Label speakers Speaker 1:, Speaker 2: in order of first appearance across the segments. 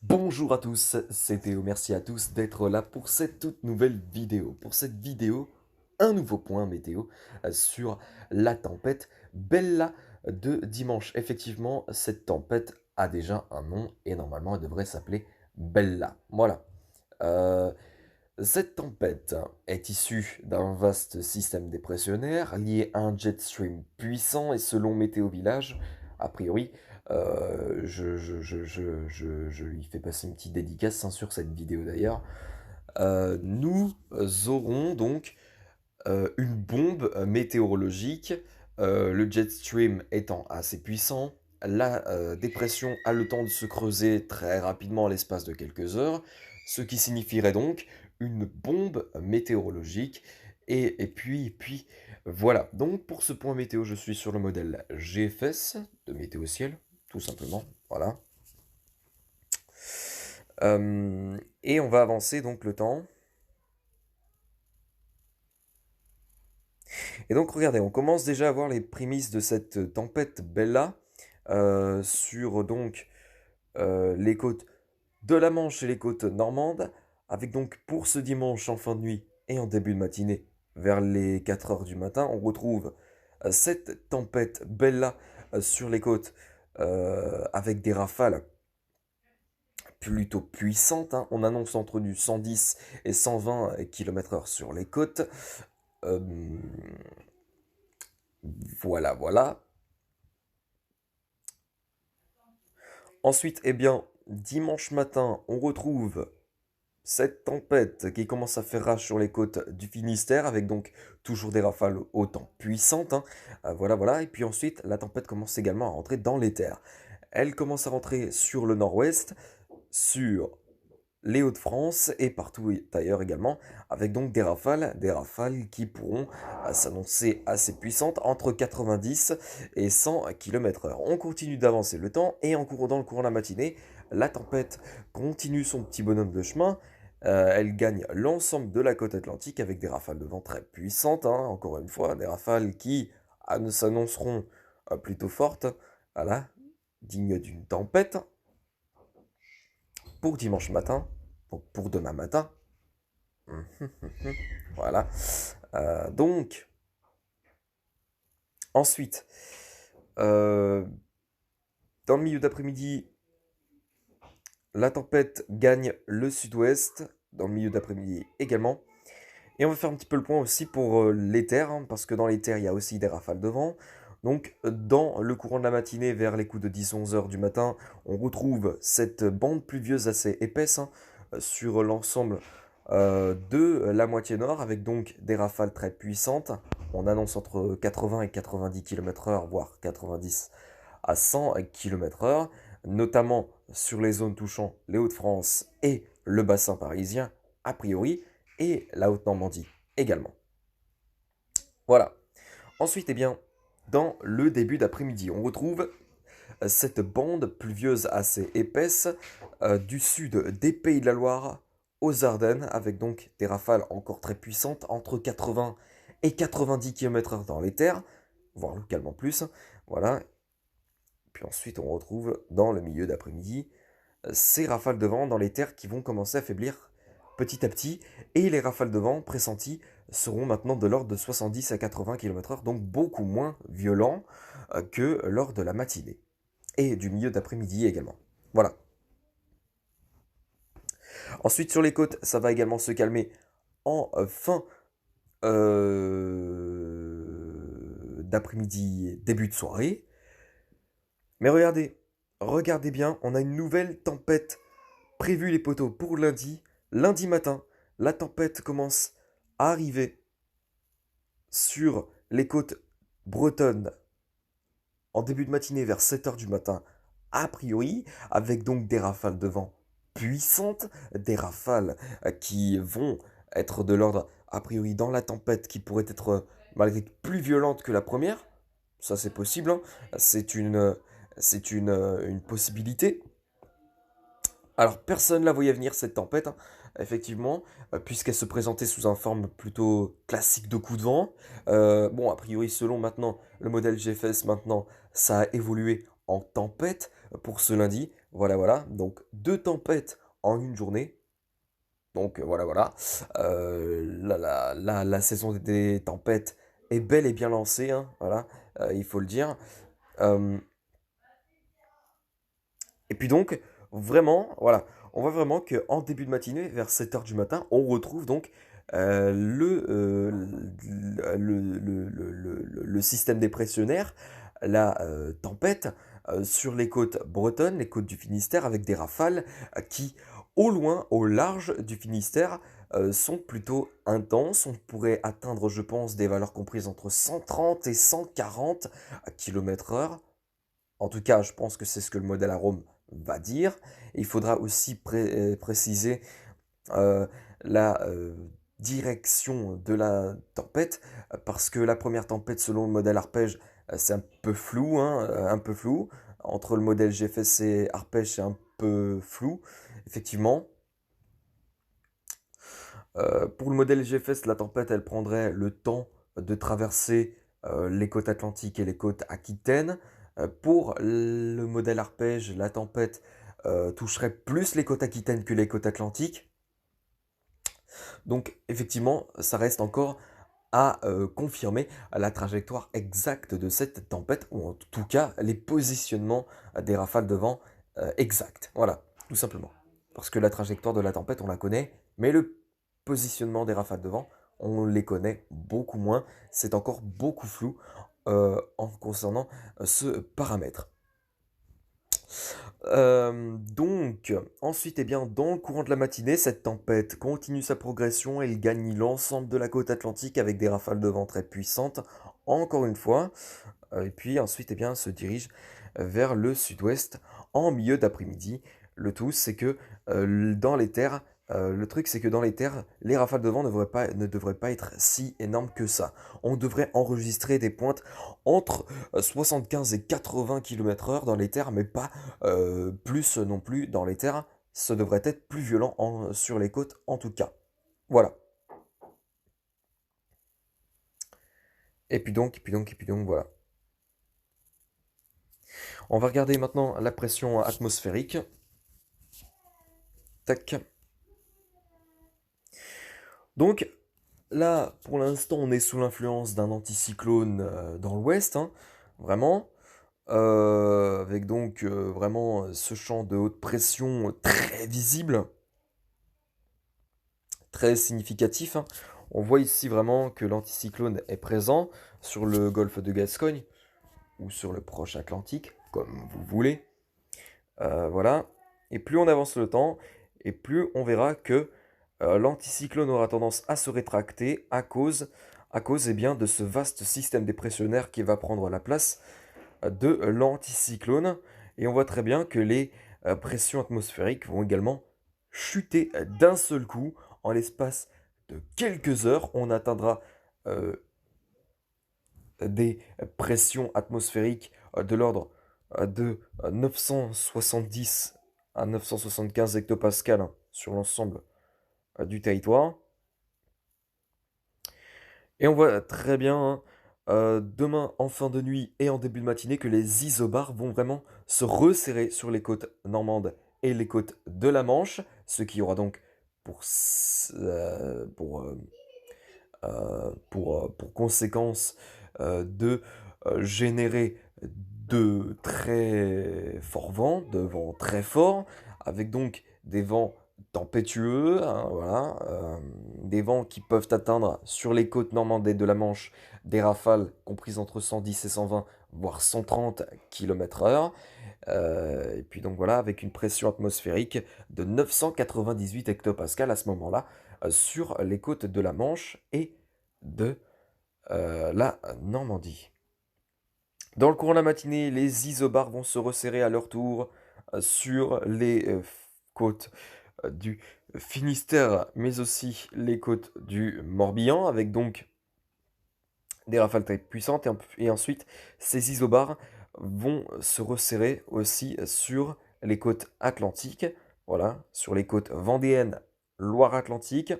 Speaker 1: Bonjour à tous, c'est Théo, merci à tous d'être là pour cette toute nouvelle vidéo. Pour cette vidéo, un nouveau point météo sur la tempête Bella de dimanche. Effectivement, cette tempête a déjà un nom et normalement elle devrait s'appeler Bella. Voilà. Euh, Cette tempête est issue d'un vaste système dépressionnaire lié à un jet stream puissant et selon Météo Village, a priori, je lui fais passer une petite dédicace sur cette vidéo d'ailleurs. Nous aurons donc une bombe météorologique, le jet stream étant assez puissant, la dépression a le temps de se creuser très rapidement à l'espace de quelques heures, ce qui signifierait donc une bombe météorologique. Et puis, voilà. Donc pour ce point météo, je suis sur le modèle GFS de Météo Ciel, tout simplement. Voilà. Et on va avancer donc le temps. Et donc regardez, on commence déjà à voir les prémices de cette tempête Bella sur donc les côtes de la Manche et les côtes normandes, avec donc pour ce dimanche en fin de nuit et en début de matinée, vers les 4 heures du matin, on retrouve cette tempête Bella sur les côtes avec des rafales plutôt puissantes, hein. On annonce entre du 110 et 120 km/h sur les côtes. Euh, voilà, voilà. Ensuite, eh bien, dimanche matin, on retrouve cette tempête qui commence à faire rage sur les côtes du Finistère, avec donc toujours des rafales autant puissantes, hein. Voilà, voilà. Et puis ensuite, la tempête commence également à rentrer dans les terres. Elle commence à rentrer sur le nord-ouest, sur les Hauts-de-France et partout ailleurs également, avec donc des rafales qui pourront s'annoncer assez puissantes, entre 90 et 100 km/h. On continue d'avancer le temps et dans le courant de la matinée, la tempête continue son petit bonhomme de chemin. Elle gagne l'ensemble de la côte atlantique avec des rafales de vent très puissantes, hein, encore une fois, des rafales qui s'annonceront plutôt fortes, voilà, dignes d'une tempête pour dimanche matin, donc pour demain matin. Voilà. Donc, ensuite, euh, dans le milieu d'après-midi, la tempête gagne le sud-ouest, dans le milieu d'après-midi également. Et on va faire un petit peu le point aussi pour les terres, hein, parce que dans les terres, il y a aussi des rafales de vent. Donc, dans le courant de la matinée, vers les coups de 10-11 heures du matin, on retrouve cette bande pluvieuse assez épaisse, hein, sur l'ensemble de la moitié nord, avec donc des rafales très puissantes. On annonce entre 80 et 90 km/h, voire 90 à 100 km/h, notamment sur les zones touchant les Hauts-de-France et le bassin parisien, a priori, et la Haute-Normandie également. Voilà. Ensuite, eh bien, dans le début d'après-midi, on retrouve cette bande pluvieuse assez épaisse du sud des Pays de la Loire aux Ardennes, avec donc des rafales encore très puissantes, entre 80 et 90 km/h dans les terres, voire localement plus. Voilà. Puis ensuite, on retrouve dans le milieu d'après-midi ces rafales de vent dans les terres qui vont commencer à faiblir petit à petit, et les rafales de vent pressenties seront maintenant de l'ordre de 70 à 80 km/h, donc beaucoup moins violents que lors de la matinée, et du milieu d'après-midi également. Voilà. Ensuite, sur les côtes, ça va également se calmer en fin d'après-midi, début de soirée. Mais regardez, regardez bien, on a une nouvelle tempête prévue les poteaux pour lundi. Lundi matin, la tempête commence à arriver sur les côtes bretonnes en début de matinée vers 7 heures du matin, a priori, avec donc des rafales de vent puissantes, des rafales qui vont être de l'ordre, a priori, dans la tempête, qui pourrait être malgré tout plus violente que la première. Ça, c'est possible, hein. C'est une possibilité. Alors, personne ne la voyait venir, cette tempête, hein, effectivement, puisqu'elle se présentait sous une forme plutôt classique de coup de vent. Bon, a priori, selon maintenant le modèle GFS, maintenant, ça a évolué en tempête pour ce lundi. Voilà, voilà. Donc, 2 tempêtes en une journée. Donc, voilà, voilà. La saison des tempêtes est bel et bien lancée, hein, voilà, il faut le dire. Euh, et puis donc, vraiment, voilà, on voit vraiment qu'en début de matinée, vers 7 heures du matin, on retrouve donc le système dépressionnaire, la tempête sur les côtes bretonnes, les côtes du Finistère, avec des rafales qui, au loin, au large du Finistère, sont plutôt intenses. On pourrait atteindre, je pense, des valeurs comprises entre 130 et 140 km/h. En tout cas, je pense que c'est ce que le modèle Arome va dire. Il faudra aussi préciser euh, la direction de la tempête, parce que la première tempête, selon le modèle arpège, c'est un peu flou, hein, un peu flou. Entre le modèle GFS et arpège, c'est un peu flou, effectivement. Pour le modèle GFS, la tempête, elle prendrait le temps de traverser les côtes atlantiques et les côtes aquitaines. Pour le modèle arpège, la tempête toucherait plus les côtes aquitaines que les côtes atlantiques. Donc effectivement, ça reste encore à confirmer la trajectoire exacte de cette tempête, ou en tout cas les positionnements des rafales de vent exacts. Voilà, tout simplement. Parce que la trajectoire de la tempête, on la connaît, mais le positionnement des rafales de vent, on les connaît beaucoup moins. C'est encore beaucoup flou en concernant ce paramètre. Donc, ensuite, eh bien, dans le courant de la matinée, cette tempête continue sa progression. Elle gagne l'ensemble de la côte atlantique avec des rafales de vent très puissantes, encore une fois. Et puis ensuite, eh bien, se dirige vers le sud-ouest en milieu d'après-midi. Le tout, c'est que dans les terres, le truc, c'est que dans les terres, les rafales de vent ne devraient pas être si énormes que ça. On devrait enregistrer des pointes entre 75 et 80 km/h dans les terres, mais pas plus non plus dans les terres. Ça devrait être plus violent sur les côtes, en tout cas. Voilà. Et puis donc, voilà. On va regarder maintenant la pression atmosphérique. Tac. Donc là, pour l'instant, on est sous l'influence d'un anticyclone dans l'ouest, hein, vraiment, avec donc vraiment ce champ de haute pression très visible, très significatif, hein. On voit ici vraiment que l'anticyclone est présent sur le golfe de Gascogne ou sur le proche Atlantique, comme vous voulez. Voilà. Et plus on avance le temps, et plus on verra que l'anticyclone aura tendance à se rétracter à cause eh bien, de ce vaste système dépressionnaire qui va prendre la place de l'anticyclone. Et on voit très bien que les pressions atmosphériques vont également chuter d'un seul coup. En l'espace de quelques heures, on atteindra euh, des pressions atmosphériques de l'ordre de 970 à 975 hectopascales hein, sur l'ensemble du territoire. Et on voit très bien hein, demain en fin de nuit et en début de matinée que les isobars vont vraiment se resserrer sur les côtes normandes et les côtes de la Manche, ce qui aura donc pour, pour conséquence de générer de très forts vents, de vents très forts, avec donc des vents tempétueux, hein, voilà, des vents qui peuvent atteindre sur les côtes normandes et de la Manche des rafales comprises entre 110 et 120, voire 130 km/h. Et puis donc voilà, avec une pression atmosphérique de 998 hectopascales à ce moment-là, sur les côtes de la Manche et de la Normandie. Dans le courant de la matinée, les isobars vont se resserrer à leur tour sur les côtes du Finistère, mais aussi les côtes du Morbihan, avec donc des rafales très puissantes. Et ensuite, ces isobars vont se resserrer aussi sur les côtes atlantiques, voilà, sur les côtes vendéennes, Loire-Atlantique,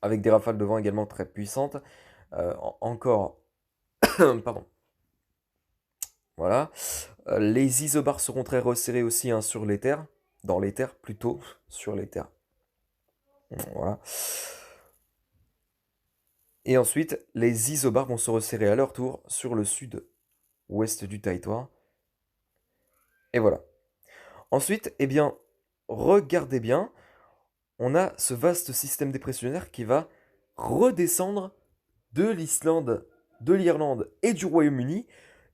Speaker 1: avec des rafales de vent également très puissantes. Encore, pardon, Voilà. Les isobars seront très resserrés aussi hein, sur les terres. Dans les terres, plutôt sur les terres. Voilà. Et ensuite, les isobars vont se resserrer à leur tour sur le sud-ouest du territoire. Et voilà. Ensuite, eh bien, regardez bien, on a ce vaste système dépressionnaire qui va redescendre de l'Islande, de l'Irlande et du Royaume-Uni.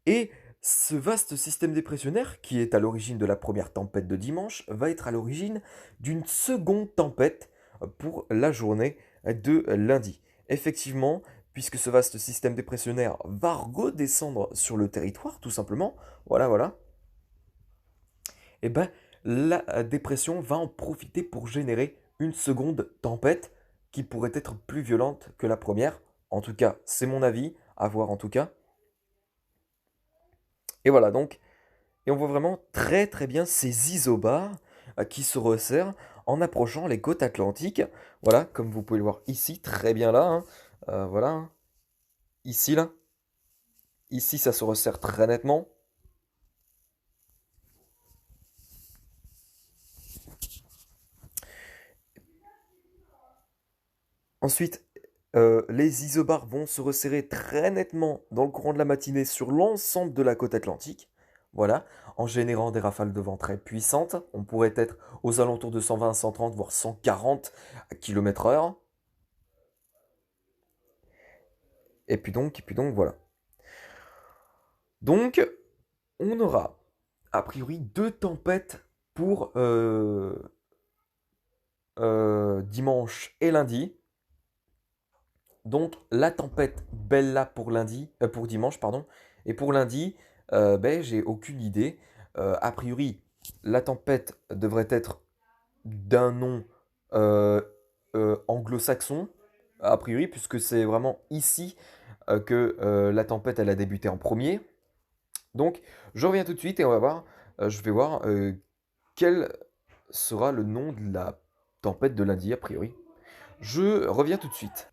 Speaker 1: Et ce vaste système dépressionnaire, qui est à l'origine de la première tempête de dimanche, va être à l'origine d'une seconde tempête pour la journée de lundi. Effectivement, puisque ce vaste système dépressionnaire va redescendre sur le territoire, tout simplement, voilà, et ben la dépression va en profiter pour générer une seconde tempête qui pourrait être plus violente que la première. En tout cas, c'est mon avis, à voir en tout cas. Et voilà donc, et on voit vraiment très très bien ces isobars qui se resserrent en approchant les côtes atlantiques. Voilà, comme vous pouvez le voir ici, très bien là. Hein. Voilà, hein. Ici là. Ici, ça se resserre très nettement. Ensuite, les isobars vont se resserrer très nettement dans le courant de la matinée sur l'ensemble de la côte atlantique. Voilà, en générant des rafales de vent très puissantes. On pourrait être aux alentours de 120, 130, voire 140 km/h. Et puis donc, voilà. Donc, on aura a priori deux tempêtes pour dimanche et lundi. Donc la tempête Bella pour dimanche, pardon. Et pour lundi, ben, j'ai aucune idée. A priori, la tempête devrait être d'un nom euh, anglo-saxon, a priori, puisque c'est vraiment ici que la tempête elle a débuté en premier. Donc je reviens tout de suite et on va voir, je vais voir quel sera le nom de la tempête de lundi, a priori. Je reviens tout de suite.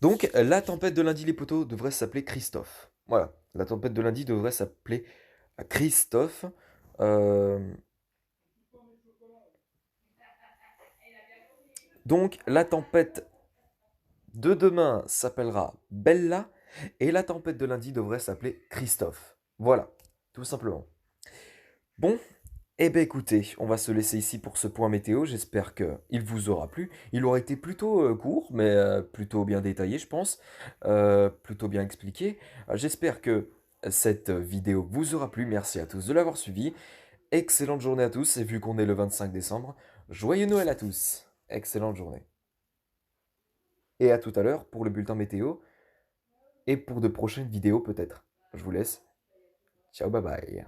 Speaker 1: Donc, la tempête de lundi, les poteaux, devrait s'appeler Christophe. Voilà, la tempête de lundi devrait s'appeler Christophe. Euh, donc, la tempête de demain s'appellera Bella. Et la tempête de lundi devrait s'appeler Christophe. Voilà, tout simplement. Bon, eh bien écoutez, on va se laisser ici pour ce point météo. J'espère qu'il vous aura plu. Il aura été plutôt court, mais plutôt bien détaillé, je pense. Plutôt bien expliqué. J'espère que cette vidéo vous aura plu. Merci à tous de l'avoir suivi. Excellente journée à tous. Et vu qu'on est le 25 décembre, joyeux Noël à tous. Excellente journée. Et à tout à l'heure pour le bulletin météo et pour de prochaines vidéos peut-être. Je vous laisse. Ciao, bye bye.